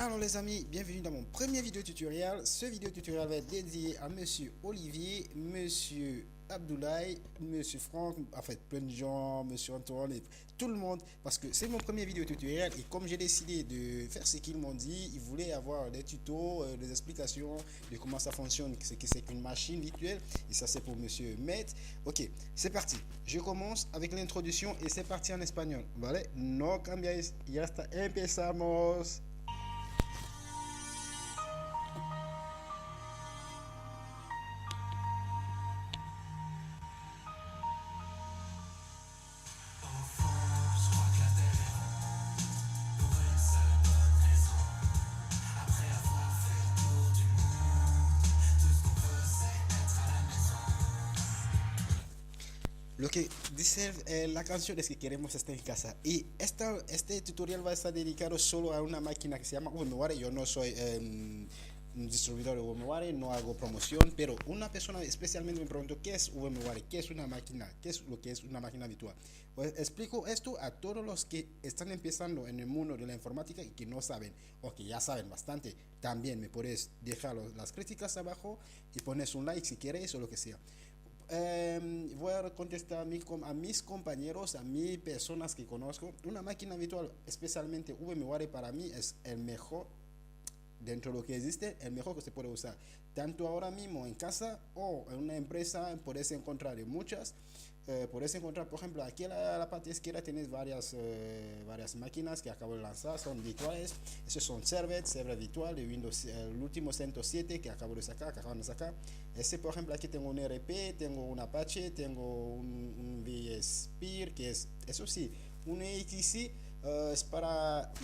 Alors les amis, bienvenue dans mon premier vidéo tutoriel. Ce vidéo tutoriel va être dédié à Monsieur Olivier, Monsieur Abdoulaye, Monsieur Franck, en fait plein de gens, Monsieur Antoine et tout le monde. Parce que c'est mon premier vidéo tutoriel et comme j'ai décidé de faire ce qu'ils m'ont dit, ils voulaient avoir des tutos, des explications de comment ça fonctionne, ce que c'est qu'une machine virtuelle. Et ça c'est pour Monsieur Met. Ok, c'est parti. Je commence avec l'introduction et c'est parti en espagnol. Vale, no cambiáis, ya está, empezamos. Lo que dice la canción es que queremos estar en casa. Y este tutorial va a estar dedicado solo a una máquina que se llama VMware. Yo no soy un distribuidor de VMware, no hago promoción, pero una persona especialmente me preguntó qué es VMware, qué es una máquina, qué es lo que es una máquina virtual. Pues explico esto a todos los que están empezando en el mundo de la informática y que no saben o que ya saben bastante. También me puedes dejar las críticas abajo y pones un like si quieres o lo que sea. Voy a contestar a mis compañeros, a mis personas que conozco. Una máquina virtual, especialmente VMware, para mí es el mejor dentro de lo que existe, el mejor que se puede usar. Tanto ahora mismo en casa o en una empresa, puedes encontrar muchas. Puedes encontrar, por ejemplo, aquí a la parte izquierda tienes varias máquinas que acabo de lanzar, son virtuales. Esos son server virtual de Windows, el último 107 que acabo de sacar, que acaban de sacar. Ese, por ejemplo, aquí tengo un RP, tengo un Apache, tengo un vSphere, que es, eso sí, un AXC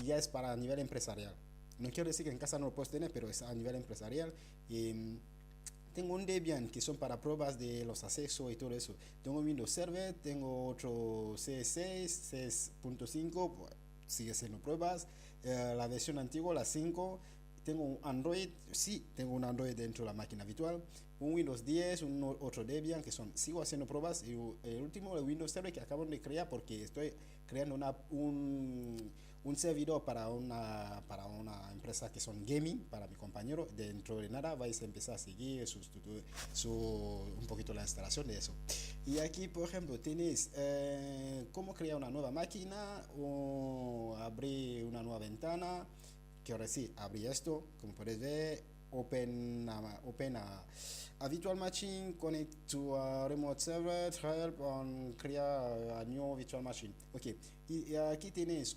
ya es para nivel empresarial. No quiero decir que en casa no lo puedes tener, pero es a nivel empresarial. Y, tengo un Debian que son para pruebas de los accesos y todo eso. Tengo Windows Server, tengo otro CS6, 6.5, sigue siendo pruebas. La versión antigua, la 5. Tengo un Android, sí, tengo un Android dentro de la máquina virtual. Un Windows 10, otro Debian, que son, sigo haciendo pruebas. Y el último, el Windows Server que acabo de crear porque estoy creando un servidor para una empresa que son gaming, para mi compañero. Dentro de nada vais a empezar a seguir un poquito la instalación de eso. Y aquí, por ejemplo, tenéis cómo crear una nueva máquina o abrir una nueva ventana. Que ahora sí, abrí esto, como puedes ver, open a virtual machine, connect to a remote server, help on create a new virtual machine. Ok, y aquí tienes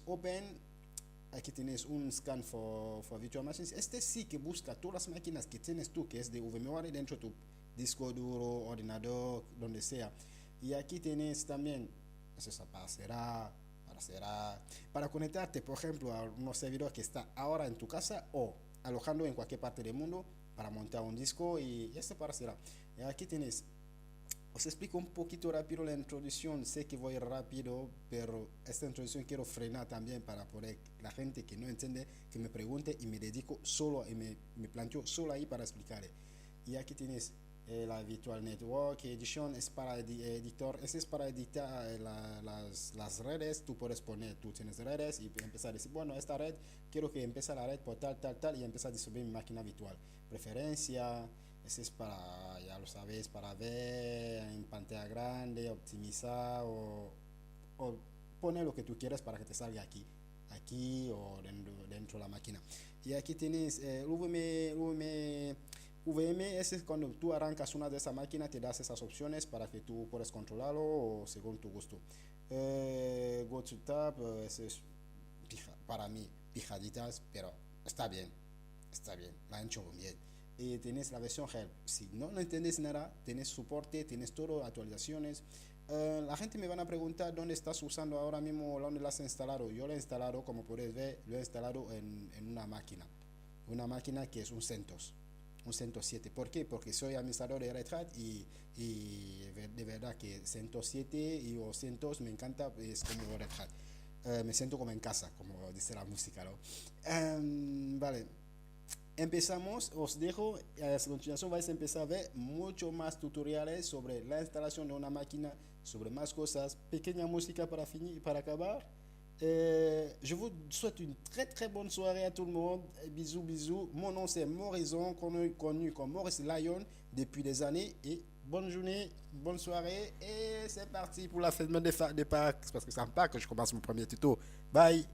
aquí tienes un scan for virtual machines. Este sí que busca todas las máquinas que tienes tú, que es de VMware dentro de tu disco duro, ordenador, donde sea. Y aquí tienes también, eso es para conectarte, por ejemplo, a un servidor que está ahora en tu casa o alojando en cualquier parte del mundo para montar un disco y esto para será. Y aquí tienes. Os explico un poquito rápido la introducción. Sé que voy rápido, pero esta introducción quiero frenar también para poder la gente que no entiende que me pregunte y me dedico solo y me planteo solo ahí para explicarle. Y aquí tienes la Virtual Network Edition, es para editor, ese es para editar las redes. Tú puedes poner, tú tienes redes y empezar a decir, bueno, esta red, quiero que empiece la red por tal y empezar a distribuir mi máquina virtual. Preferencia, ese es para, ya lo sabéis, para ver en pantalla grande, optimizar o poner lo que tú quieras para que te salga aquí o dentro de la máquina. Y aquí tienes VM, ese es cuando tú arrancas una de esas máquinas, te das esas opciones para que tú puedas controlarlo o según tu gusto. Go to tab, ese es para mí pijaditas, pero está bien, la han hecho bien. Tienes la versión help. Si no entiendes nada, tienes soporte, tienes todo, actualizaciones. La gente me van a preguntar dónde estás usando ahora mismo, dónde lo has instalado. Yo lo he instalado, como puedes ver, lo he instalado en una máquina que es un CentOS 7. ¿Por qué? Porque soy administrador de Red Hat y de verdad que CentOS 7 y o CentOS me encanta, es como Red Hat. Me siento como en casa, como dice la música, ¿no? Vale. Empezamos, os dejo, a continuación vais a empezar a ver mucho más tutoriales sobre la instalación de una máquina, sobre más cosas, pequeña música para acabar Je vous souhaite une très très bonne soirée à tout le monde. Bisous, bisous. Mon nom c'est Morison, connu comme Maurice Lyon depuis des années. Et bonne journée, bonne soirée. Et c'est parti pour la fête des Pâques. Parce que ça me parle que je commence mon premier tuto. Bye.